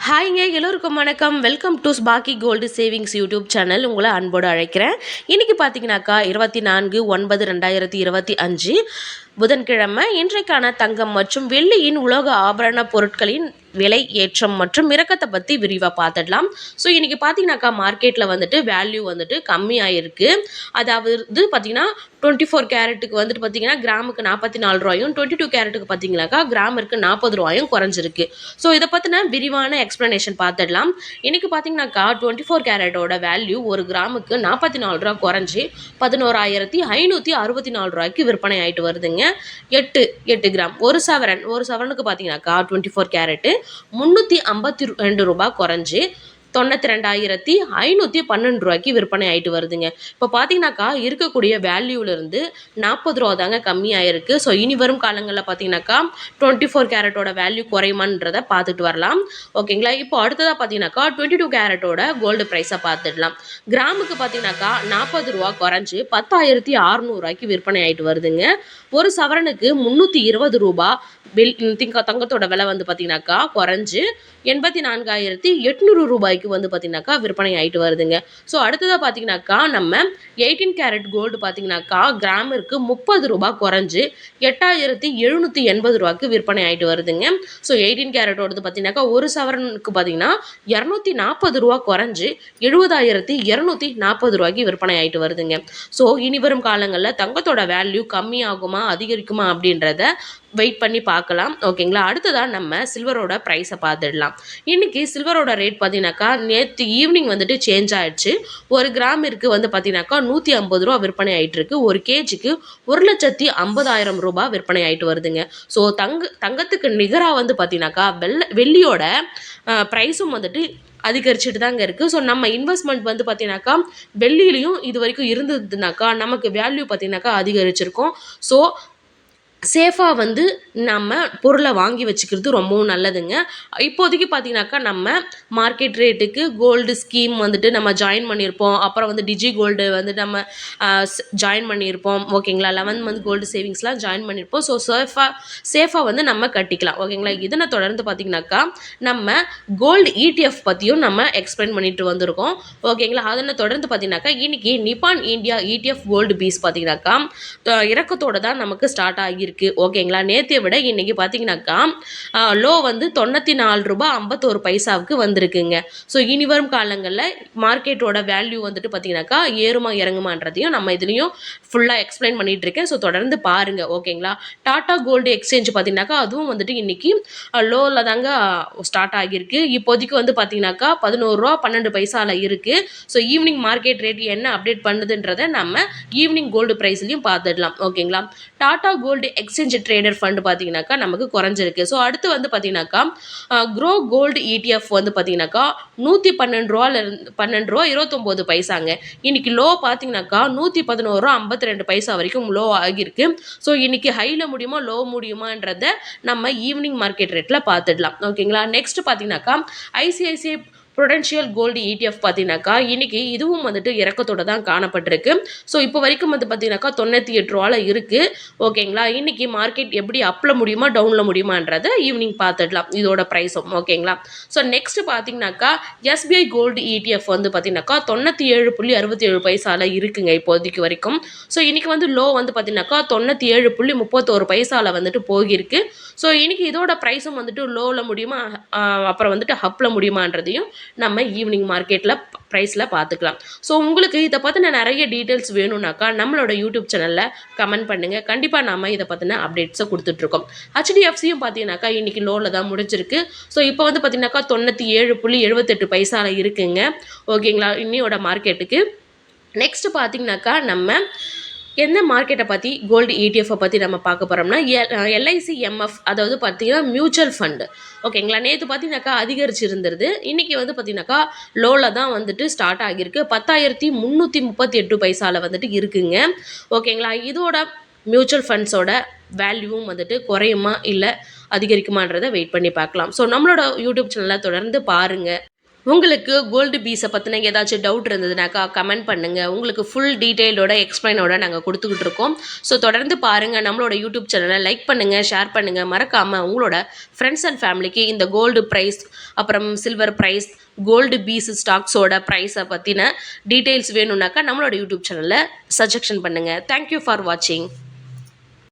ஹாய்ங்க எல்லோருக்கும் வணக்கம். Welcome to ஸ்பாக்கி கோல்டு சேவிங்ஸ் யூடியூப் சேனல். உங்களை அன்போடு அழைக்கிறேன். இன்றைக்கி பார்த்தீங்கன்னாக்கா 24/9/2025 புதன்கிழமை. இன்றைக்கான தங்கம் மற்றும் வெள்ளியின் உலோக ஆபரண பொருட்களின் விலை ஏற்றம் மற்றும் இறக்கத்தை பற்றி விரிவாக பார்த்துடலாம். ஸோ இன்றைக்கி பார்த்தீங்கன்னாக்கா மார்க்கெட்டில் வந்துட்டு வேல்யூ வந்துட்டு கம்மியாயிருக்கு. அதாவது பார்த்தீங்கன்னா 24 கேரட்டுக்கு வந்துட்டு பார்த்தீங்கன்னா கிராமுக்கு 44 ரூபாயும், 22 கேரட்டுக்கு பார்த்தீங்கன்னாக்கா கிராமிற்கு 40 ரூபாயும் குறைஞ்சிருக்கு. ஸோ இதை பற்றின விரிவான எக்ஸ்ப்ளனேஷன் பார்த்துடலாம். இன்றைக்கி பார்த்தீங்கன்னாக்கா 24 கேரட்டோட வேல்யூ ஒரு கிராமுக்கு 44 ரூபா குறைஞ்சி 11,564 ரூபாய்க்கு விற்பனை ஆகிட்டு வருதுங்க. 8 கிராம் ஒரு சவரனுக்கு பார்த்தீங்கன்னாக்கா 24 கேரட்டு 352 ரூபாய் குறைஞ்சி 92,512 ரூபாய்க்கு விற்பனை ஆகிட்டு வருதுங்க. இப்போ பார்த்தீங்கன்னாக்கா இருக்கக்கூடிய வேல்யூவிலிருந்து 40 ரூபா தாங்க கம்மியாயிருக்கு. ஸோ இனி வரும் காலங்களில் பார்த்தீங்கன்னாக்கா 24 கேரட்டோட வேல்யூ குறையுமான்றதை பார்த்துட்டு வரலாம். ஓகேங்களா. இப்போ அடுத்ததாக பார்த்தீங்கன்னாக்கா 22 கேரட்டோட கோல்டு ப்ரைஸை பார்த்துடலாம். கிராமுக்கு பார்த்தீங்கன்னாக்கா 40 ரூபா குறைஞ்சி 10,600 ரூபாய்க்கு விற்பனை ஆகிட்டு வருதுங்க. ஒரு சவரனுக்கு 320 ரூபா தங்கத்தோட விலை வந்து பார்த்தீங்கன்னாக்கா குறைஞ்சி 84,800 ரூபாய்க்கு வந்து பார்த்தீங்கன்னாக்கா விற்பனை ஆகிட்டு வருதுங்க. ஸோ அடுத்ததாக பார்த்தீங்கன்னாக்கா நம்ம 18 கேரட் கோல்டு பார்த்தீங்கன்னாக்கா கிராமிற்கு 30 ரூபாய் குறைஞ்சி 8,780 ரூபாய்க்கு விற்பனை ஆகிட்டு வருதுங்க. ஸோ 18 கேரட்டோடது பார்த்தீங்கன்னாக்கா ஒரு சவரனுக்கு பார்த்தீங்கன்னா 240 ரூபா குறைஞ்சி 70,240 ரூபாய்க்கு விற்பனை ஆகிட்டு வருதுங்க. ஸோ இனி வரும் காலங்களில் தங்கத்தோட வேல்யூ கம்மியாகுமா அதிகரிக்குமா அப்படின்றத வெயிட் பண்ணி பார்க்கலாம். ஓகேங்களா. அடுத்ததான் நம்ம சில்வரோட ப்ரைஸை பார்த்துடலாம். இன்றைக்கி சில்வரோட ரேட் பார்த்தீங்கன்னாக்கா நேற்று ஈவினிங் வந்துட்டு சேஞ்ச் ஆகிடுச்சு. ஒரு கிராமிற்கு வந்து பார்த்தீங்கன்னாக்கா 150 ரூபா விற்பனை ஆகிட்டு இருக்கு. ஒரு கேஜிக்கு 1,50,000 ரூபாய் விற்பனை ஆகிட்டு வருதுங்க. ஸோ தங்கத்துக்கு நிகராக வந்து பார்த்தீங்கன்னாக்கா வெள்ளியோட ப்ரைஸும் வந்துட்டு அதிகரிச்சுட்டு தாங்க இருக்குது. ஸோ நம்ம இன்வெஸ்ட்மெண்ட் வந்து பார்த்தீங்கன்னாக்கா வெள்ளியிலையும் இது வரைக்கும் இருந்ததுனாக்கா நமக்கு வேல்யூ பார்த்தீங்கன்னாக்கா அதிகரிச்சிருக்கும். ஸோ சேஃபாக வந்து நம்ம பொருளை வாங்கி வச்சுக்கிறது ரொம்பவும் நல்லதுங்க. இப்போதைக்கு பார்த்தீங்கன்னாக்கா நம்ம மார்க்கெட் ரேட்டுக்கு கோல்டு ஸ்கீம் வந்துட்டு நம்ம ஜாயின் பண்ணியிருப்போம். அப்புறம் வந்து டிஜி கோல்டு வந்து நம்ம ஜாயின் பண்ணியிருப்போம். ஓகேங்களா. 11 மந்த் கோல்டு சேவிங்ஸ்லாம் ஜாயின் பண்ணியிருப்போம். ஸோ சேஃபாக வந்து நம்ம கட்டிக்கலாம். ஓகேங்களா. இதனை தொடர்ந்து பார்த்தீங்கன்னாக்கா நம்ம கோல்டு ETF பற்றியும் நம்ம எக்ஸ்பிளைன் பண்ணிட்டு வந்திருக்கோம். ஓகேங்களா. அதனை தொடர்ந்து பார்த்தீங்கன்னாக்கா இன்றைக்கி Nippon India ETF gold BeES பார்த்தீங்கன்னாக்கா இறக்கத்தோடு தான் நமக்கு ஸ்டார்ட் ஆகியிருக்கு. ஓகேங்களா. நேற்றை விட இன்னைக்கு பார்த்தீங்கன்னாக்கா லோ வந்து 94 ரூபாய் 51 பைசாவுக்கு வந்திருக்குங்க. ஸோ இனி வரும் காலங்களில் மார்க்கெட்டோட வேல்யூ வந்துட்டு பார்த்தீங்கன்னாக்கா ஏறுமா இறங்குமான்றதையும் நம்ம இதுலேயும் ஃபுல்லாக எக்ஸ்பிளைன் பண்ணிட்டு இருக்கேன். ஸோ தொடர்ந்து பாருங்க. ஓகேங்களா. டாடா கோல்டு எக்ஸ்சேஞ்ச் பார்த்தீங்கன்னாக்கா அதுவும் வந்துட்டு இன்னைக்கு லோவில் தாங்க ஸ்டார்ட் ஆகியிருக்கு. இப்போதைக்கு வந்து பார்த்தீங்கன்னாக்கா 11 ரூபா 12 பைசாவில் இருக்குது. ஸோ ஈவினிங் மார்க்கெட் ரேட் என்ன அப்டேட் பண்ணுதுன்றதை நம்ம ஈவினிங் கோல்டு ப்ரைஸ்லையும் பார்த்துடலாம். ஓகேங்களா. Tata gold exchange traded fund பார்த்தீங்கன்னாக்கா நமக்கு குறைஞ்சிருக்கு. ஸோ அடுத்து வந்து பார்த்தீங்கன்னாக்கா க்ரோ கோல்டு ETF வந்து பார்த்தீங்கன்னாக்கா 112 ரூபா 29 பைசாங்க. இன்னைக்கு லோ பார்த்தீங்கன்னாக்கா 111 ரூபா 52 பைசா வரைக்கும் லோ ஆகியிருக்கு. ஸோ இன்னைக்கு ஹையில் முடியுமா லோ முடியுமான்றதை நம்ம ஈவினிங் மார்க்கெட் ரேட்டில் பார்த்துடலாம். ஓகேங்களா. நெக்ஸ்ட் பார்த்தீங்கன்னாக்கா ICICI ப்ரூடென்ஷியல் கோல்டு ETF பார்த்தீங்கன்னாக்கா இன்றைக்கி இதுவும் வந்துட்டு இறக்கத்தோடு தான் காணப்பட்டிருக்கு. ஸோ இப்போ வரைக்கும் வந்து பார்த்தீங்கன்னாக்கா 98 ரூபாவில் இருக்குது. ஓகேங்களா. இன்றைக்கி மார்க்கெட் எப்படி அப்பில் முடியுமா டவுனில் முடியுமான்றதை ஈவினிங் பார்த்துடலாம் இதோட ப்ரைஸும். ஓகேங்களா. ஸோ நெக்ஸ்ட் பார்த்தீங்கன்னாக்கா SBI கோல்டு ETF வந்து பார்த்தீங்கன்னாக்கா 97.67 பைசாவில் இருக்குங்க இப்போதைக்கு வரைக்கும். ஸோ இன்றைக்கி வந்து லோ வந்து பார்த்தீங்கன்னாக்கா 97.31 பைசாவில் வந்துட்டு போகிருக்கு. ஸோ இன்றைக்கி இதோட ப்ரைஸும் வந்துட்டு லோவில் முடியுமா அப்புறம் வந்துட்டு அப்பில் முடியுமான்றதையும் நம்ம ஈவினிங் மார்க்கெட்டில் ப்ரைஸில் பார்த்துக்கலாம். ஸோ உங்களுக்கு இதை பற்றின நிறைய டீட்டெயில்ஸ் வேணும்னாக்கா நம்மளோட யூடியூப் சேனலில் கமெண்ட் பண்ணுங்கள். கண்டிப்பாக நம்ம இதை பற்றின அப்டேட்ஸை கொடுத்துட்ருக்கோம். HDFCயும் பார்த்தீங்கன்னாக்கா இன்றைக்கி லோவில் தான் முடிஞ்சிருக்கு. ஸோ இப்போ வந்து பார்த்தீங்கன்னாக்கா 97.78 பைசாவில் இருக்குங்க. ஓகேங்களா. இன்னையோட மார்க்கெட்டுக்கு நெக்ஸ்ட் பார்த்தீங்கன்னாக்கா நம்ம எந்த மார்க்கெட்டை பற்றி கோல்டு ETF பற்றி நம்ம பார்க்க போகிறோம்னா LIC MF அதாவது பார்த்தீங்கன்னா மியூச்சுவல் ஃபண்டு. ஓகேங்களா. நேற்று பார்த்தீங்கன்னாக்கா அதிகரிச்சிருந்துருது. இன்றைக்கி வந்து பார்த்தீங்கன்னாக்கா லோவில் தான் வந்துட்டு ஸ்டார்ட் ஆகியிருக்கு. 10,338 பைசாவில் வந்துட்டு இருக்குங்க. ஓகேங்களா. இதோட மியூச்சுவல் ஃபண்ட்ஸோட வேல்யூவும் வந்துட்டு குறையுமா இல்லை அதிகரிக்குமான்றதை வெயிட் பண்ணி பார்க்கலாம். ஸோ நம்மளோட யூடியூப் சேனலை தொடர்ந்து பாருங்கள். உங்களுக்கு கோல்டு பீஸை பற்றின ஏதாச்சும் டவுட் இருந்ததுனாக்கா கமெண்ட் பண்ணுங்கள். உங்களுக்கு ஃபுல் டீட்டெயிலோட எக்ஸ்பிளைனோட நாங்கள் கொடுத்துக்கிட்டு இருக்கோம். ஸோ தொடர்ந்து பாருங்கள். நம்மளோட யூடியூப் சேனலை லைக் பண்ணுங்கள், ஷேர் பண்ணுங்கள். மறக்காமல் உங்களோட ஃப்ரெண்ட்ஸ் அண்ட் ஃபேமிலிக்கு இந்த கோல்டு ப்ரைஸ், அப்புறம் சில்வர் ப்ரைஸ், கோல்டு பீஸ் ஸ்டாக்ஸோட ப்ரைஸை பற்றின டீட்டெயில்ஸ் வேணும்னாக்கா நம்மளோட யூடியூப் சேனலில் சஜெக்ஷன் பண்ணுங்கள். தேங்க்யூ ஃபார் வாட்சிங்.